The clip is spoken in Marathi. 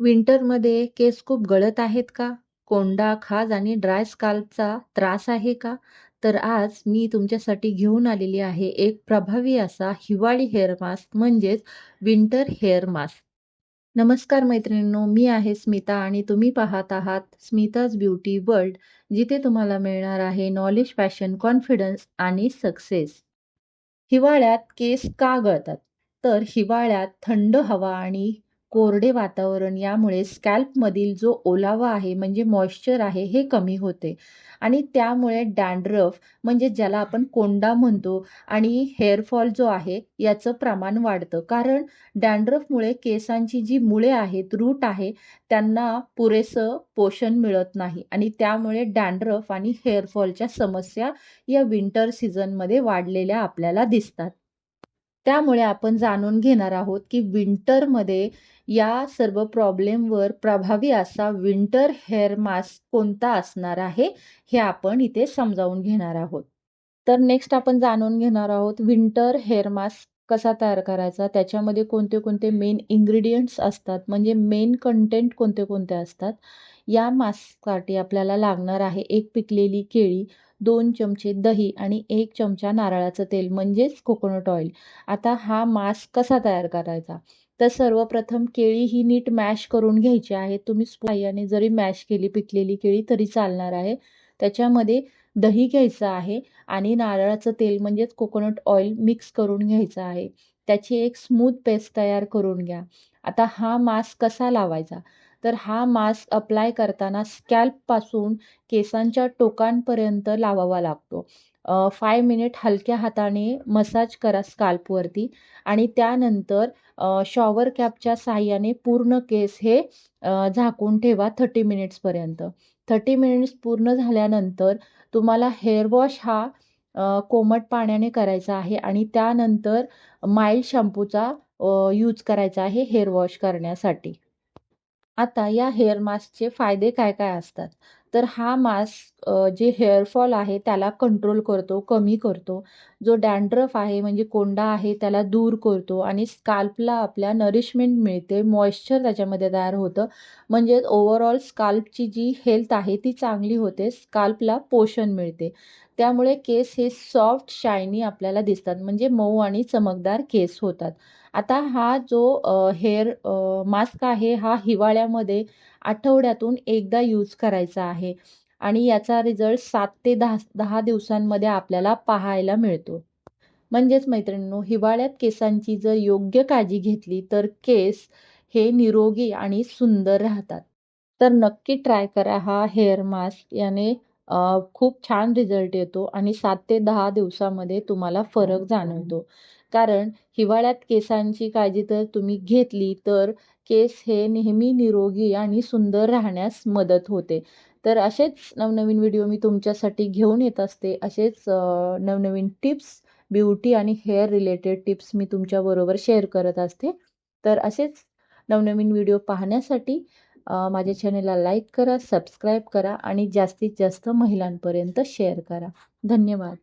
विंटरमध्ये केस खूप गळत आहेत का? कोंडा, खाज आणि ड्राय स्काल्पचा त्रास आहे का? तर आज मी तुमच्यासाठी घेऊन आलेली आहे एक प्रभावी असा हिवाळी हेअर मास्क म्हणजेच विंटर हेअर मास्क. नमस्कार मैत्रिणींनो, मी आहे स्मिता आणि तुम्ही पाहत आहात स्मिताज ब्युटी वर्ल्ड, जिथे तुम्हाला मिळणार आहे नॉलेज, फॅशन, कॉन्फिडन्स आणि सक्सेस. हिवाळ्यात केस का गळतात? तर हिवाळ्यात थंड हवा आणि कोरडे वातावरण यामुळे स्कॅल्पमधील जो ओलावा आहे म्हणजे मॉइश्चर आहे हे कमी होते आणि त्यामुळे डॅन्ड्रफ म्हणजे ज्याला आपण कोंडा म्हणतो आणि हेअरफॉल जो आहे याचं प्रमाण वाढतं. कारण डॅन्ड्रफमुळे केसांची जी मुळे आहेत, रूट आहे, त्यांना पुरेसं पोषण मिळत नाही आणि त्यामुळे डॅन्ड्रफ आणि हेअरफॉलच्या समस्या या विंटर सीझनमध्ये वाढलेल्या आपल्याला दिसतात. त्यामुळे आपण जाणून घेणार आहोत, की विंटरमध्ये या सर्व प्रॉब्लेमवर प्रभावी असा विंटर हेअर मास्क कोणता असणार आहे, हे आपण इथे समजावून घेणार आहोत. तर नेक्स्ट आपण जाणून घेणार आहोत विंटर हेअर मास्क कसा तयार करायचा, त्याच्यामध्ये कोणते-कोणते मेन इन्ग्रीडियंट्स असतात, म्हणजे मेन कंटेंट कोणते-कोणते असतात. या मास्कसाठी आपल्याला लागणार आहे 1 पिकलेली केळी, 2 चमचे दही आणि 1 चमचा नारळाचं तेल म्हणजेच कोकोनट ऑइल. आता हा मास्क कसा तयार करायचा? तर सर्वप्रथम केळी ही नीट मॅश करून घ्यायची आहे. तुम्ही स्पूनने जरी मॅश केली पिकलेली केळी तरी चालणार आहे. त्याच्यामध्ये दही घ्यायचं आहे आणि नारळाचं तेल म्हणजेच कोकोनट ऑइल मिक्स करून घ्यायचं आहे. त्याची एक स्मूथ पेस्ट तयार करून घ्या. आता हा मास्क कसा लावायचा? तर हा मास्क अप्लाय करताना स्कॅल्पपासून केसांच्या टोकांपर्यंत लावावा लागतो. 5 मिनिट हलक्या हाताने मसाज करा स्काल्पवरती आणि त्यानंतर शॉवर कॅपच्या साहाय्याने पूर्ण केस हे झाकून ठेवा 30 मिनिट्सपर्यंत. 30 मिनिट्स पूर्ण झाल्यानंतर तुम्हाला हेअर वॉश हा कोमट पाण्याने करायचा आहे आणि त्यानंतर माईल्ड शॅम्पूचा यूज करायचा आहे हेअर वॉश करण्यासाठी. आता या हेअर मास्कचे फायदे काय-काय असतात? तर हा मास्क जे हेअरफॉल आहे त्याला कंट्रोल करतो, कमी करतो. जो डॅन्ड्रफ आहे म्हणजे कोंडा आहे त्याला दूर करतो आणि स्काल्पला आपल्या नरिशमेंट मिळते, मॉइश्चर त्याच्यामध्ये तयार होतं. म्हणजे ओव्हरऑल स्काल्पची जी हेल्थ आहे ती चांगली होते, स्काल्पला पोषण मिळते. त्यामुळे केस हे सॉफ्ट, शायनी आपल्याला दिसतात म्हणजे मऊ आणि चमकदार केस होतात. आता हा जो हेअर मास्क आहे हा हिवाळ्यामध्ये आठवड्यातून एकदा यूज करायचा आहे आणि याचा रिझल्ट 7 ते 10 दिवसांमध्ये आपल्याला पाहायला मिळतो. म्हणजेच मैत्रिणींनो, हिवाळ्यात केसांची जर योग्य काळजी घेतली तर केस हे निरोगी आणि सुंदर राहतात. तर नक्की ट्राय करा हा हेअर मास्क. याने खूप छान रिझल्ट येतो आणि 7 ते 10 दिवसामध्ये तुम्हाला फरक जाणवतो. कारण हिवाळ्यात केसांची काळजी तर तुम्ही घेतली तर केस हे नेहमी निरोगी आणि सुंदर राहण्यास मदत होते. तर असेच नवनवीन व्हिडिओ मी तुमच्यासाठी घेऊन येत असते. असेच नवनवीन टिप्स, ब्युटी आणि हेअर रिलेटेड टिप्स मी तुमच्याबरोबर शेअर करत असते. तर असेच नवनवीन व्हिडिओ पाहण्यासाठी माझ्या चॅनेलला लाईक करा, सबस्क्राईब करा आणि जास्तीत जास्त महिलांपर्यंत शेअर करा. धन्यवाद.